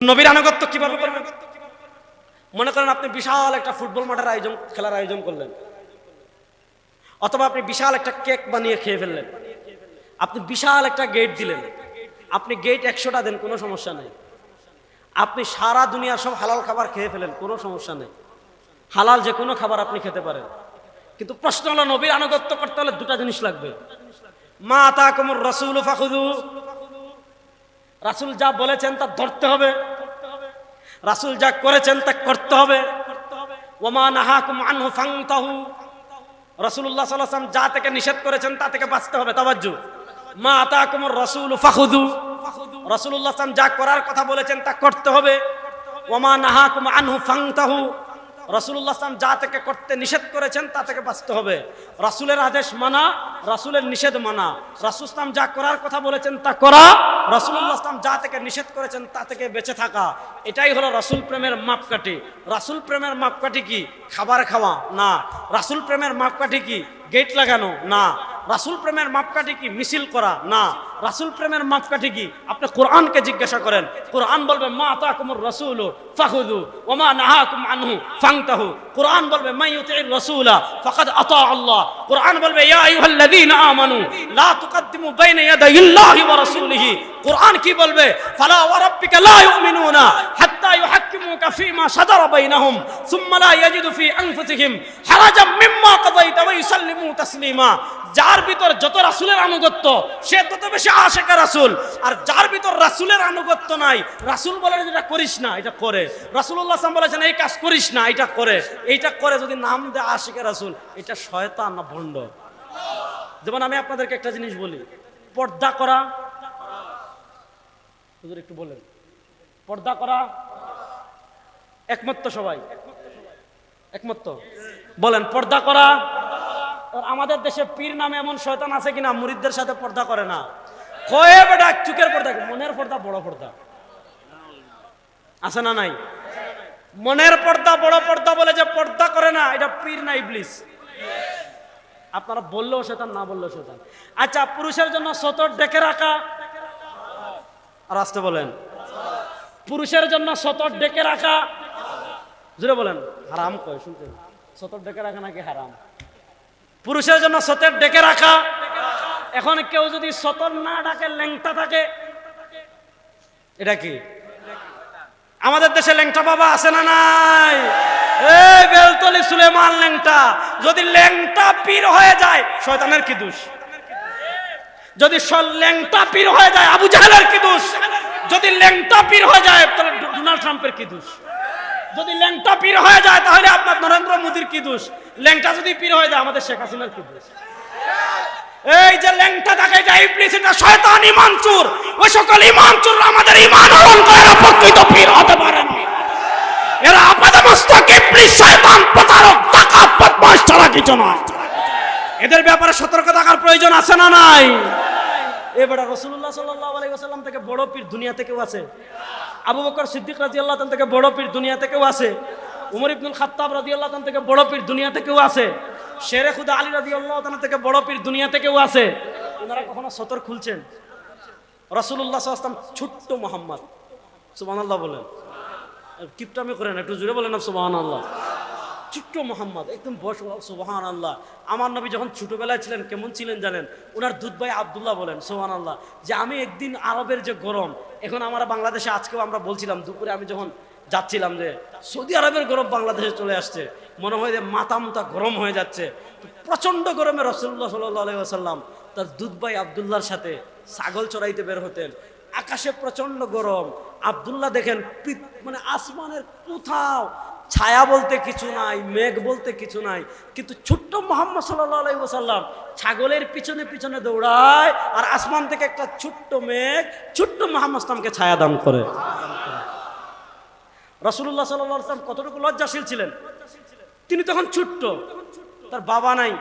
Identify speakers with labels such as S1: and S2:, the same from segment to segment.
S1: নবীর আনুগত্য কিভাবে করবেন? মনে করেন আপনি বিশাল একটা ফুটবল মাঠের খেলার আয়োজন করলেন, অথবা আপনি বিশাল একটা কেক বানিয়ে খেয়ে ফেললেন, আপনি বিশাল একটা গেট দিলেন, আপনি গেট 100টা দেন, কোনো সমস্যা নেই। আপনি সারা দুনিয়ার সব হালাল খাবার খেয়ে ফেলেন, কোনো সমস্যা নেই। হালাল যে কোনো খাবার আপনি খেতে পারেন। কিন্তু প্রশ্ন হলো, নবীর আনুগত্য করতে হলে দুটা জিনিস লাগবে। মা আতাকুমুর রাসূলু ফাখুযু, রাসূল যা বলেছেন তা ধরতে হবে, রাসূল যা করেছেন তা করতে হবে। ওয়া মা নাহাকুম আনহু ফান্তাহু, রাসূলুল্লাহ সাল্লাল্লাহু আলাইহি ওয়াসাল্লাম যা থেকে নিষেধ করেছেন তা থেকে বাঁচতে হবে। তাওয়াজ্জু, মা আতাকুমুর রাসূলু ফাখুযু, রাসূলুল্লাহ সাল্লাল্লাহু আলাইহি ওয়াসাল্লাম যা করার কথা বলেছেন তা করতে হবে। ওয়া মা নাহাকুম আনহু ফান্তাহু, রাসূলুল্লাহ সাল্লাল্লাহু আলাইহি ওয়াসাল্লাম যা থেকে করতে নিষেধ করেছেন তা থেকে বাঁচতে হবে। রাসূলের আদেশ মানা, রাসূলের নিষেধ মানা। রাসূল সাল্লাল্লাহু আলাইহি ওয়াসাল্লাম যা করার কথা বলেছেন তা করা, রাসূলুল্লাহ সাল্লাল্লাহু আলাইহি ওয়াসাল্লাম যা থেকে নিষেধ করেছেন তা থেকে বেঁচে থাকা। এটাই হলো রাসূল প্রেমের মাপকাঠি। রাসূল প্রেমের মাপকাঠি কি খাবার খাওয়া? না। রাসূল প্রেমের মাপকাঠি কি গেট লাগানো? না। রাসূল প্রেমের মাপকাঠি কি মিছিল করা? না। রাসূল প্রেমের মাপকাঠি কি? আপনি কোরআনকে জিজ্ঞাসা করেন, কোরআন বলবে মা আতাকুমুর রাসূলু ফাখুযু ওয়া মা নাহাকুম আনহু ফান্তাহু। কোরআন বলবে মান ইউতির রাসূলা ফাকাদ আতা আল্লাহ। কোরআন বলবে ইয়া আইয়ুহাল্লাযীনা আমানু লা তুকদ্দিমু বাইনা ইয়াদাইল্লাহি ওয়া রাসূলিহি। কোরআন কি বলবে? ফালা ওয়া রাব্বিকা লা ইউমিনুনা হাত্তা ইউহাক্কিমুকা ফীমা শাজারা বাইনাহুম সুম্মা লা ইয়াজিদু ফী আনফুসিহিম হারাজাম মিম্মা কাযাইতা ওয়া ইউসাল্লিমু তাসলিমা। যার ভিতর যত রাসূলের আনুগত্য সে তত বেশি আশিক রাসূল, আর যার ভিতর রাসূলের আনুগত্য নাই, রাসূল বলেন এটা করিস না, এটা করে। রাসূলুল্লাহ সাল্লাল্লাহু আলাইহি ওয়াসাল্লাম বলেছেন এই কাজ করিস না, এটা করে। এইটা করে যদি নাম দেয় আশিক রাসূল, এটা শয়তান না ভণ্ড। যেমন আমি আপনাদেরকে একটা জিনিস বলি, পর্দা করা, হুজুর একটু বলেন, পর্দা করা একমত তো? সবাই একমত তো? বলেন পর্দা করা। আমাদের দেশে পীর নামে এমন শয়তান আছে কিনা মুরিদদের সাথে পর্দা করে না? কয়ে বেটা চুকের পর্দা, মনের পর্দা বড় পর্দা আছে না নাই? মনের পর্দা বড় পর্দা বলে যে পর্দা করে না, এটা পীর না ইবলিস। আপনারা বললেও শয়তান, না বললেও শয়তান। আচ্ছা, পুরুষের জন্য সতর ডেকে রাখা, আর আসতে বলেন, পুরুষের জন্য সতর ডেকে রাখা, জোরে বলেন হারাম। কয় শুনতেন? সতর ডেকে রাখা নাকি হারাম? পুরুষের জন্য সতর ডেকে রাখা। এখন কেউ যদি সতর না ডাকে, ল্যাংটা থাকে, এটা কি? আমাদের দেশে ল্যাংটা বাবা আছে না নাই? এই বেলতলি সুলেমান ল্যাংটা। যদি ল্যাংটা পীর হয়ে যায় শয়তানের কি দোষ? যদি ল্যাংটা পীর হয়ে যায় আবু জাহেলের কি দোষ? যদি ল্যাংটা পীর হয়ে যায় তাহলে ডোনাল্ড ট্রাম্পের কি দোষ? যদি ল্যাংটা পীর হয়ে যায় তাহলে আপনার নরেন্দ্র মোদীর কি দোষ? ল্যাংটা যদি পীর হয়ে যায় আমাদের শেখ হাসিনার কি দোষ? এই যে ল্যাংটা থাকে, এটা ইবলিস, এটা শয়তান, ঈমানচুর। ওই সকল ঈমানচুররা আমাদের ঈমান হরণ করে, এরা প্রকৃত পীর হতে পারে না। এরা আপাদমস্তক ইবলিস, শয়তান, প্রতারক, ডাকাত, বদমাশ ছাড়া কিছু নয়। এদের ব্যাপারে সতর্ক থাকার প্রয়োজন আছে না নাই? এবারে রাসূলুল্লাহ সাল্লাল্লাহু আলাইহি ওয়াসাল্লাম থেকে বড় পীর দুনিয়াতে কেউ আছে? আবু বকর সিদ্দিক রাদিয়াল্লাহু তাআলা থেকে বড় পীর দুনিয়াতে কেউ আছে? উমর ইবনুল খাত্তাব রাদিয়াল্লাহু তাআলা থেকে বড় পীর দুনিয়াতে কেউ আছে? শেরে খুদা আলী রাদিয়াল্লাহু তাআলা থেকে বড় পীর দুনিয়াতে কেউ আছে? ওনারা কখনো সতর খুলছেন? রাসূলুল্লাহ সাল্লাল্লাহু আলাইহি ওয়াসাল্লাম ছোট্ট মুহাম্মদ, সুবহানাল্লাহ বলেন, কিপটামি করেন, একটু জোরে বলেন না সুবহানাল্লাহ। ছোট্ট মোহাম্মদ একদম বয়স, সুবহানাল্লাহ। আমার নবী যখন ছোটবেলায় ছিলেন কেমন ছিলেন জানেন? ওনার দুধ ভাই আব্দুল্লাহ বলেন, সুবহানাল্লাহ, যে আমি একদিন আরবের যে গরম, এখন আমরা বাংলাদেশে, আজকেও আমরা বলছিলাম দুপুরে আমি যখন যাচ্ছিলাম যে সৌদি আরবের গরম বাংলাদেশে চলে আসছে, মনে হয় যে মাথা মুথা গরম হয়ে যাচ্ছে। প্রচন্ড গরমে রাসূলুল্লাহ সাল্লাল্লাহু আলাইহি ওয়াসাল্লাম তার দুধ ভাই আব্দুল্লাহর সাথে ছাগল চড়াইতে বের হতেন। আকাশে প্রচন্ড গরম। আব্দুল্লাহ দেখেন মানে আসমানের কোথাও ছায়া বলতে কিছু নাই, মেঘ বলতে কিছু নাই, কিন্তু ছোট্ট মুহাম্মদ সাল্লাল্লাহু আলাইহি ওয়াসাল্লাম ছাগলের পিছনে পিছনে দৌড়ায়, আর আসমান থেকে একটা ছোট্ট মেঘ ছোট্ট মুহাম্মদ সাল্লামকে ছায়া দান করে। রাসূলুল্লাহ সাল্লাল্লাহু আলাইহি ওয়াসাল্লাম কতটুকু লজ্জাশীল ছিলেন। তিনি তখন ছোট্ট, তার বাবা নাই,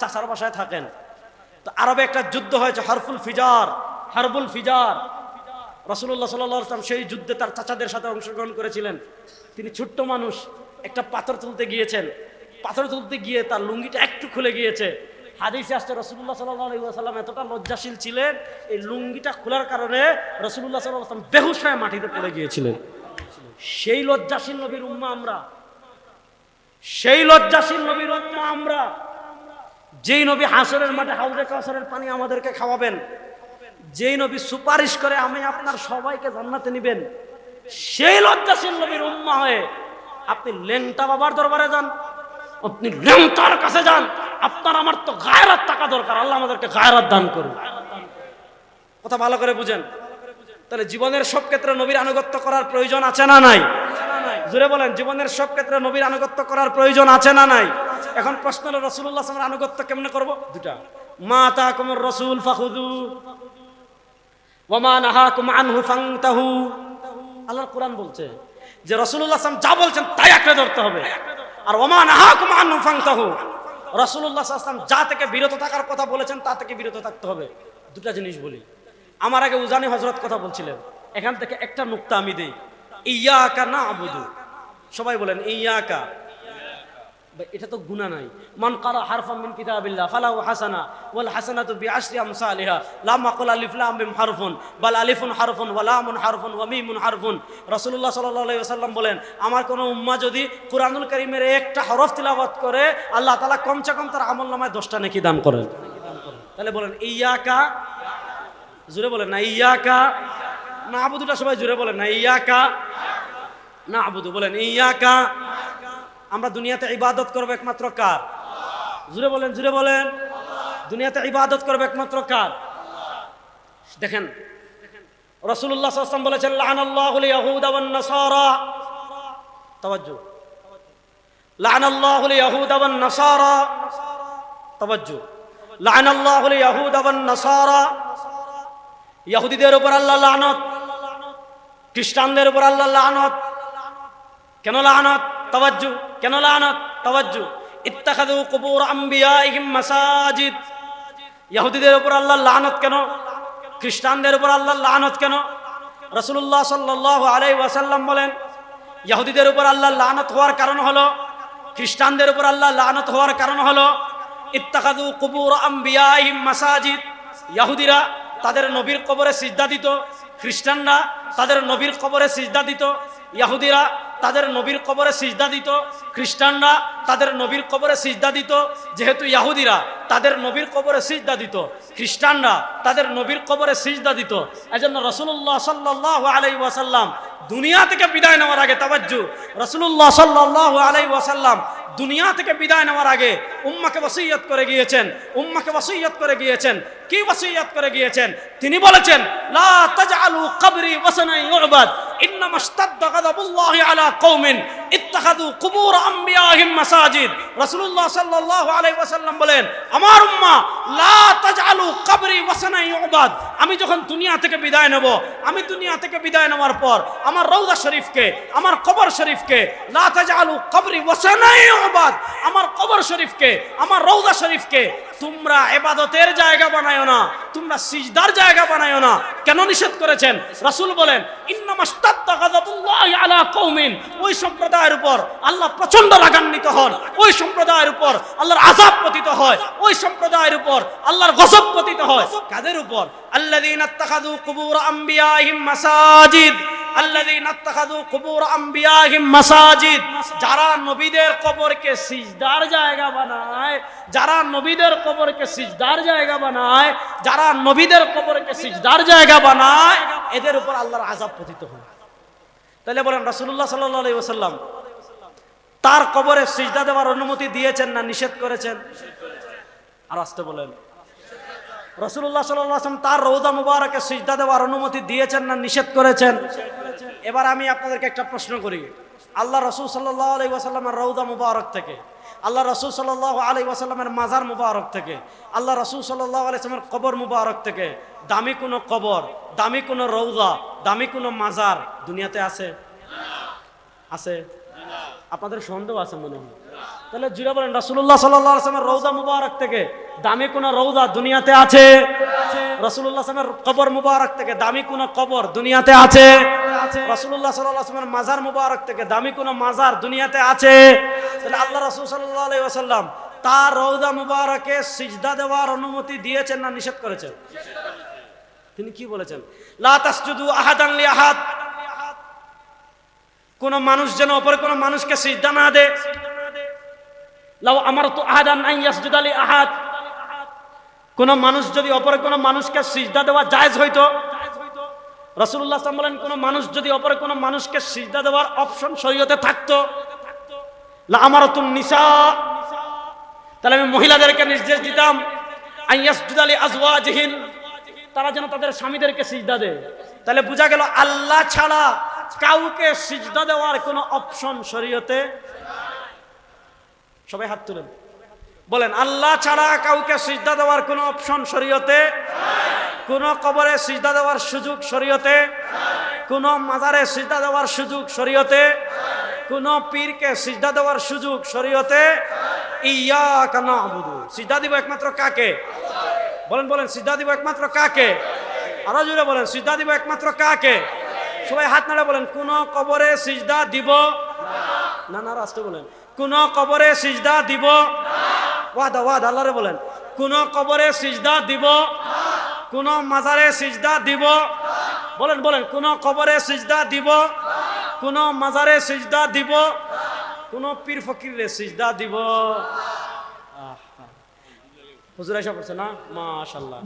S1: চাচার বাসায় থাকেন। তো আরবে একটা যুদ্ধ হয়েছে, হারবুল ফিজার। রাসূলুল্লাহ সাল্লাল্লাহু আলাইহি ওয়াসাল্লাম সেই যুদ্ধে তার চাচাদের সাথে অংশগ্রহণ করেছিলেন। তিনি ছোট্ট মানুষ, একটা পাথর তুলতে গিয়েছেন, পাথর তুলতে গিয়ে তার লুঙ্গিটা একটু খুলে গিয়েছে। হাদিসে আসছে রাসূলুল্লাহ সাল্লাল্লাহু আলাইহি ওয়াসাল্লাম এতটা লজ্জাশীল ছিলেন, এই লুঙ্গিটা খোলার কারণে রাসূলুল্লাহ সাল্লাল্লাহু আলাইহি ওয়াসাল্লাম বেহুশ হয়ে মাটিতে পড়ে গিয়েছিলেন। সেই লজ্জাশীল নবীর উম্মাহ আমরা, সেই লজ্জাশীল নবীর উম্মাহ আমরা, যেই নবী হাসরের মাঠে হাউজে কাউসারের পানি আমাদেরকে খাওয়াবেন, যেই নবী সুপারিশ করে আমি আপনার সবাইকে জান্নাতে নিবেন, সেই লজ্জাশীল নবীর উম্মাহ হয়ে আপনি লেংটা বাবার দরবারে যান, আপনি লেংটার কাছে যান। আপনার আমার তো গায়রাত থাকা দরকার, আল্লাহ আমাদেরকে গায়রাত দান করুন। কথা ভালো করে বুঝেন। তাহলে জীবনের সব ক্ষেত্রে নবীর আনুগত্য করার প্রয়োজন আছে না নাই? জোরে বলেন, জীবনের সব ক্ষেত্রে নবীর আনুগত্য করার প্রয়োজন আছে না নাই? এখন প্রশ্ন হলো রাসূলুল্লাহ সাল্লাল্লাহু আলাইহি ওয়াসাল্লামের আনুগত্য কেমনে করব? দুটা, মা আতাকুমুর রাসূল ফাখুযু ওয়া মা নাহাকুম আনহু ফান্তাহু। আল্লাহর কোরআন বলছে যে রাসূলুল্লাহ সাল্লাল্লাহু আলাইহি ওয়াসাল্লাম যা বলছেন তাই আঁকড়ে ধরতে হবে, আর ওয়া মা নাহাকুম আনহু ফান্তাহু, রাসূলুল্লাহ সাল্লাল্লাহু আলাইহি ওয়াসাল্লাম যা থেকে বিরত থাকার কথা বলেছেন তা থেকে বিরত থাকতে হবে। দুটা জিনিস বলি। আমার আগে উজানি হযরত কথা বলছিলেন, এখান থেকে একটা নুকতা আমি দেই। ইয়াকা না'বুদু, সবাই বলেন ইয়াকা। এটা তো গুনাহ নাই। মান ক্বারা হারফাম মিন কিতাবিল্লাহ ফালাহু হাসানা ওয়াল হাসানাতু বিআশরি আমসালিহা লা মাকুল আলিফ লাম মিম হারফুন বাল আলিফুন হারফুন ওয়া লামুন হারফুন ওয়া মিমুন হারফুন। রাসূলুল্লাহ সাল্লাল্লাহু আলাইহি ওয়াসাল্লাম বলেন, আমার কোন উম্মাহ যদি কুরআনুল কারীমের একটা হরফ তিলাওয়াত করে আল্লাহ তাআলা কমসে কম তার আমলনামায় 10টা নেকি দান করেন। তাহলে বলেন ইয়াকা, জোরে বলেন না ইয়াকা না'বুদুটা, সবাই জোরে বলেন না ইয়াকা না'বুদু, বলেন ইয়াকা। আমরা দুনিয়াতে ইবাদত করব একমাত্র কার? জোরে বলেন, জোরে বলেন। দুনিয়াতে ইবাদত করব একমাত্র কার? দেখেন রাসূলুল্লাহ সাল্লাল্লাহু আলাইহি ওয়াসাল্লাম বলেছেন, লা'নাল্লাহুল ইয়াহুদা ওয়ান নাসারা। তাওয়াজ্জু, লা'নাল্লাহুল ইয়াহুদা ওয়ান নাসারা। তাওয়াজ্জু, লা'নাল্লাহুল ইয়াহুদা ওয়ান নাসারা। ইহুদিদের উপর আল্লাহ লানত, খ্রিস্টানদের উপর আল্লাহ লানত। কেন লানত? তাওয়াজ্জু, কেন লানত? তাওয়াজ্জু, ইত্তাখাযু কুবুর আমবিয়াইহিম মাসাজিদ। ইহুদিদের উপর আল্লাহ লানত কেন? খ্রিস্টানদের উপর আল্লাহ লানত কেন? রাসূলুল্লাহ সাল্লাল্লাহু আলাইহি ওয়াসাল্লাম বলেন, ইহুদিদের উপর আল্লাহ লানত হওয়ার কারণ হলো, খ্রিস্টানদের উপর আল্লাহ লানত হওয়ার কারণ হলো ইত্তাখাযু কুবুর আমবিয়াইহিম মাসাজিদ। ইহুদিরা তাদের নবীর কবরে সিজদা দিত, খ্রিস্টানরা তাদের নবীর কবরে সিজদা দিত। ইহুদিরা তাদের নবীর কবরে সিজদা দিত, খ্রিস্টানরা তাদের নবীর কবরে সিজদা দিত। যেহেতু ইহুদিরা তাদের নবীর কবরে সিজদা দিত, খ্রিস্টানরা তাদের নবীর কবরে সিজদা দিত, এজন্য রাসূলুল্লাহ সাল্লাল্লাহু আলাইহি ওয়াসাল্লাম দুনিয়া থেকে বিদায় নেওয়ার আগে, তাওয়াজ্জু, রাসূলুল্লাহ সাল্লাল্লাহু আলাইহি ওয়াসাল্লাম দুনিয়া থেকে বিদায় নেওয়ার আগে উম্মাহকে ওসিয়ত করে গিয়েছেন, উম্মাহকে ওসিয়ত করে গিয়েছেন। কি ওসিয়ত করে গিয়েছেন? তিনি বলেছেন, লা তাজআলু কবরি ওয়াসানান ইউবাদ ইন্নামা ইশতাদ্দা গাযাবুল্লাহি আলা কওমিন ইত্তাখাযু কুবুর আমবিয়াহিম মাসাজিদ। রাসূলুল্লাহ সাল্লাল্লাহু আলাইহি ওয়াসাল্লাম বলেন, আমার উম্মাহ, লা তাজআলু কবরি ওয়াসানান ইউবাদ, আমি যখন দুনিয়া থেকে বিদায় নেব, আমি দুনিয়া থেকে বিদায় নেওয়ার পর আমার রওজা শরীফকে, আমার কবর শরীফকে, লা তাজআলু কবরি ওয়াসানান ইউবাদ, আমার কবর শরীফকে, আমার রওজা শরীফকে তোমরা ইবাদতের জায়গা বানায়ো না, তোমরা সিজদার জায়গা বানায়ো না। কেন নিষেধ করেছেন? রাসূল বলেন, ইন্নামা ইশতাদ্দা গাযাবুল্লাহি আলা কওমিন, ওই সম্প্রদায়ের উপর আল্লাহ প্রচন্ড রাগান্বিত হন, ওই সম্প্রদায়ের উপর আল্লাহর আযাব পতিত হয়, ওই সম্প্রদায়ের উপর আল্লাহর গজব পতিত হয়। কাদের উপর? আল্লাযীনা ইত্তাখাযু কুবুর আমবিয়াহিম মাসাজিদ, আল্লাযীনা ইত্তাখাযু কুবুর আমবিয়াহিম মাসাজিদ, যারা নবীদের কবরকে সিজদার জায়গা বানায়, যারা নবীদের কবরকে সিজদার জায়গা বানায়, যারা নবীদের কবরকে সিজদার জায়গা বানায়, এদের উপর আল্লাহর আযাব পতিত হয়। তাহলে বলেন, রাসূলুল্লাহ সাল্লাল্লাহু আলাইহি ওয়াসাল্লাম তার কবরে সিজদা দেওয়ার অনুমতি দিয়েছেন না নিষেধ করেছেন? আর আসতে বলেন, রাসূলুল্লাহ সাল্লাল্লাহু আলাইহি ওয়াসাল্লাম তার রওজা মুবারকে সিজদা দেওয়ার অনুমতি দিয়েছেন না নিষেধ করেছেন? এবার আমি আপনাদেরকে একটা প্রশ্ন করি, আল্লাহ রাসূল সাল্লাল্লাহু আলাইহি ওয়াসাল্লামের রওজা মুবারক থেকে, আল্লাহ রাসূল সাল্লাল্লাহু আলাইহি ওয়াসাল্লামের মাজার মুবারক থেকে, আল্লাহ রাসূল সাল্লাল্লাহু আলাইহি ওয়াসাল্লামের কবর মুবারক থেকে দামি কোনো কবর, দামি কোনো রওজা, দামি কোনো মাজার দুনিয়াতে আছে? আছে? আপনাদের সন্দেহ আছে মনে হয়। তাহলে জুড়ে বলেন, রাসূলুল্লাহ সাল্লাল্লাহু আলাইহি ওয়াসাল্লামের রওজা মুবারক থেকে দামি কোন রওজা দুনিয়াতে আছে? রাসূলুল্লাহ সাল্লাল্লাহু আলাইহি ওয়াসাল্লামের কবর মুবারক থেকে দামি কোন কবর দুনিয়াতে আছে? রাসূলুল্লাহ সাল্লাল্লাহু আলাইহি ওয়াসাল্লামের মাজার মুবারক থেকে দামি কোন মাজার দুনিয়াতে আছে? তাহলে আল্লাহ রাসূল সাল্লাল্লাহু আলাইহি ওয়াসাল্লাম তার রওজা মুবারকে সিজদা দেওয়ার অনুমতি দিয়েছেন না নিষেধ করেছেন? তিনি কি বলেছেন? লা তাসজুদু আহাদান লি আহাদ, কোন মানুষ যেন অপর কোন মানুষকে সিজদা না দেয়। লাউ আমারতু আহাদান আন ইয়াসজুদা লি আহাদ, কোন মানুষ যদি অপর কোন মানুষকে সিজদা দেওয়া জায়েজ হইতো, রাসূলুল্লাহ সাল্লাল্লাহু আলাইহি ওয়াসাল্লাম বলেন কোন মানুষ যদি অপর কোন মানুষকে সিজদা দেওয়ার অপশন শরীয়তে থাকতো, লা আমারাতুন নিসা, তাহলে আমি মহিলাদেরকে নির্দেশ দিতাম আন ইয়াসজুদা লি আজওয়াজিহিন, তারা যেন তাদের স্বামীদেরকে সিজদা দেয়। তাহলে বোঝা গেল আল্লাহ ছাড়া কাউকে সিজদা দেওয়ার কোনো অপশন শরীয়তে। সবাই হাত তুলেন, বলেন আল্লাহ ছাড়া কাউকে সিজদা দেওয়ার কোনো অপশন শরীয়তে, কোন কবরে সিজদা দেওয়ার সুযোগ শরীয়তে, কোন মাজারে সিজদা দেওয়ার সুযোগ শরীয়তে, কোন পীরকে সিজদা দেওয়ার সুযোগ শরীয়তে। ইয়াকা না'বুদু, সিজদা দিব একমাত্র কাকে? বলেন বলেন, সিজদা দিব একমাত্র কাকে? আরো জোরে বলেন, সিজদা দিব একমাত্র কাকে? সবাই হাত নাড়া বলেন, কোন কবরে সিজদা দিব না। না রাস্তে বলেন, কোন কবরে সিজদা দিব ওয়াদা ওয়াদা আল্লাহরে বলেন, কোন কবরে সিজদা দিব, কোন মাজারে সিজদা দিব। বলেন বলেন, কোন কবরে সিজদা দিব, কোন মাজারে সিজদা দিব, কোন পীর ফকিরে সিজদা দিব। হুজুর আয়েশা পড়ছে না? মাশাআল্লাহ।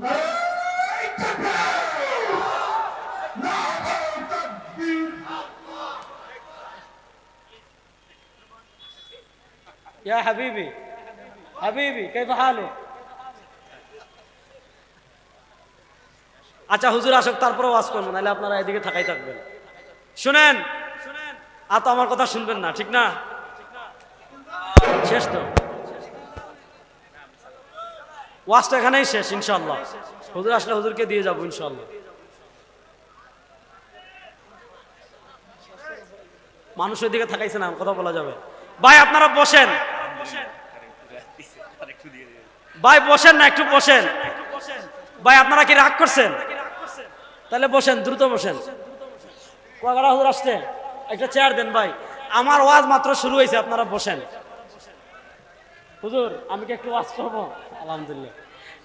S1: ইয়া হাবিবি হাবিবি কাইফা হালুক? আচ্ছা হুজুর আসুক, তারপরে ওয়াজ করবো, নাহলে আপনারা এদিকে থাকাই থাকবেন। শুনেন, আর তো আমার কথা শুনবেন না, ঠিক না? শেষ তো, ওয়াজটা এখানেই শেষ ইনশাআল্লাহ। হুজুর আসলে হুজুরকে দিয়ে যাবো ইনশাআল্লাহ। মানুষের দিকে থাকাইছে না, কথা বলা যাবে। ভাই আপনারা বসেন, ভাই বসেন না, একটু বসেন। ভাই আপনারা কি রাগ করছেন? তাহলে বসেন, দ্রুত বসেন। কুয়াকাটা হুজুর আসছে, একটা চেয়ার দেন ভাই। আমার ওয়াজ মাত্র শুরু হয়েছে, আপনারা বসেন। হুজুর আমি কি একটু ওয়াজ করবো? আলহামদুলিল্লাহ।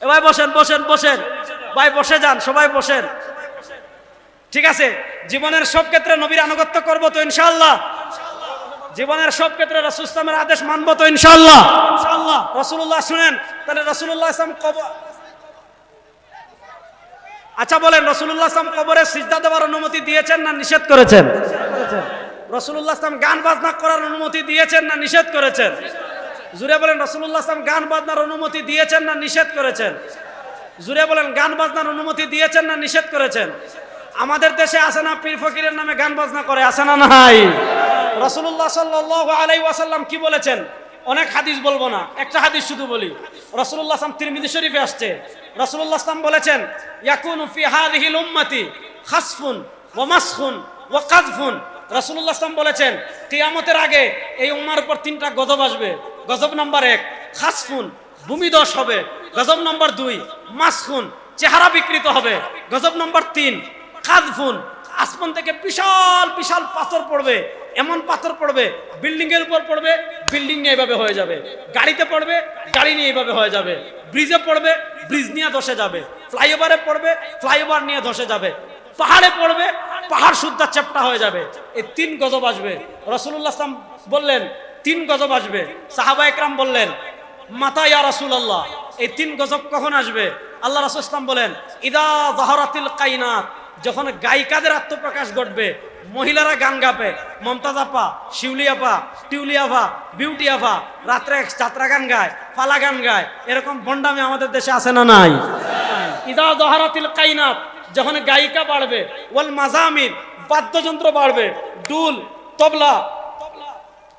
S1: এ ভাই বসেন বসেন বসেন, ভাই বসে যান, সবাই বসেন। ঠিক আছে, জীবনের সব ক্ষেত্রে নবীর আনুগত্য করবো তো ইনশাআল্লাহ? জীবনের সব ক্ষেত্রে রাসূল ইসলামের আদেশ মানবো তো ইনশাআল্লাহ? রাসূলুল্লাহ শুনেন, তাহলে রাসূলুল্লাহ ইসলাম কবর, আচ্ছা বলেন, রাসূলুল্লাহ ইসলাম কবরে সিজদা দেওয়ার অনুমতি দিয়েছেন না নিষেধ করেছেন? রাসূলুল্লাহ ইসলাম গান বাজনা করার অনুমতি দিয়েছেন না নিষেধ করেছেন? জুড়ে বলেন, রাসূলুল্লাহ ইসলাম গান বাজনার অনুমতি দিয়েছেন না নিষেধ করেছেন? জুড়ে বলেন, গান বাজনার অনুমতি দিয়েছেন না নিষেধ করেছেন? আমাদের দেশে আছে না পীর ফকিরের নামে গান বাজনা করে, আছে না নাই? রাসূলুল্লাহ সাল্লাল্লাহু আলাইহি ওয়াসাল্লাম কি বলেছেন? অনেক হাদিস বলবো না, একটা হাদিস শুধু বলি। রাসূলুল্লাহ সাল্লাল্লাহু তিরমিজি শরীফে আসছে, রাসূলুল্লাহ সাল্লাল্লাহু বলেছেন, ইয়াকুনু ফি হাযিহিল উম্মতি খাসফুন ওয়া মাসখুন ওয়া কাযফুন। রাসূলুল্লাহ সাল্লাল্লাহু বলেছেন, কিয়ামতের আগে এই উম্মার উপর তিনটা গজব আসবে। গজব নাম্বার 1 খাসফুন, ভূমিধস হবে। গজব নাম্বার 2 মাসখুন, চেহারা বিকৃত হবে। গজব নাম্বার 3 কাযফুন, আসমান থেকে বিশাল বিশাল পাথর পড়বে। এমন পাথর পড়বে, বিল্ডিং এর উপর পড়বে, বিল্ডিং নিয়ে এইভাবে হয়ে যাবে। গাড়িতে পড়বে, গাড়ি নিয়ে এইভাবে হয়ে যাবে। ব্রিজে পড়বে, ব্রিজ নিয়ে ধসে যাবে। ফ্লাইওভারে পড়বে, ফ্লাইওভার নিয়ে ধসে যাবে। পাহাড়ে পড়বে, পাহাড় সুদ্ধা চ্যাপ্টা হয়ে যাবে। এই 3 গজব আসবে। রাসূলুল্লাহ সাল্লাল্লাহু আলাইহি ওয়াসাল্লাম বললেন 3 গজব আসবে। সাহাবা একরাম বললেন, মাতা ইয়া রাসূলুল্লাহ, এই 3 গজব কখন আসবে? আল্লাহ রাসূল সাল্লাল্লাহু আলাইহি ওয়াসাল্লাম বলেন, ইদা যাহারাতিল কায়নাত, যখন গায়িকাদের আত্মপ্রকাশ ঘটবে। মহিলারা গান গাবে, মমতাজ আপা, শিউলি আপা, টিউলি আপা, বিউটি আপা রাত্রে যাত্রা গান গায়, ফালা গান গায়। এরকম ভণ্ডামি আমাদের দেশে আছে না নাই? ইদা যাহারাতিল কায়নাত, যখন গায়িকা বাড়বে। ওয়াল মাজামির, বাদ্যযন্ত্র বাড়বে। ডুল, তবলা,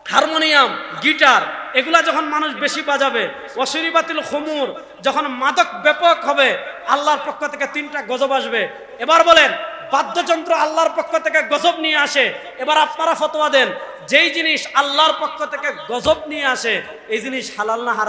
S1: হারমোনিয়াম, গিটার, এগুলা যখন মানুষ বেশি বাজাবে। ওয়াশরিবাতিল খুমুর, যখন মাদক ব্যাপক হবে। আল্লাহর পক্ষ থেকে 3টা গজব আসবে। এবার বলেন, বাদ্যযন্ত্র আল্লাহর পক্ষ থেকে গজব নিয়ে আসে। এবার আপনারা ফতোয়া দেন, যেই জিনিস আল্লাহর পক্ষ থেকে গজব নিয়ে আসে, এই জিনিস হালাল না হারাম?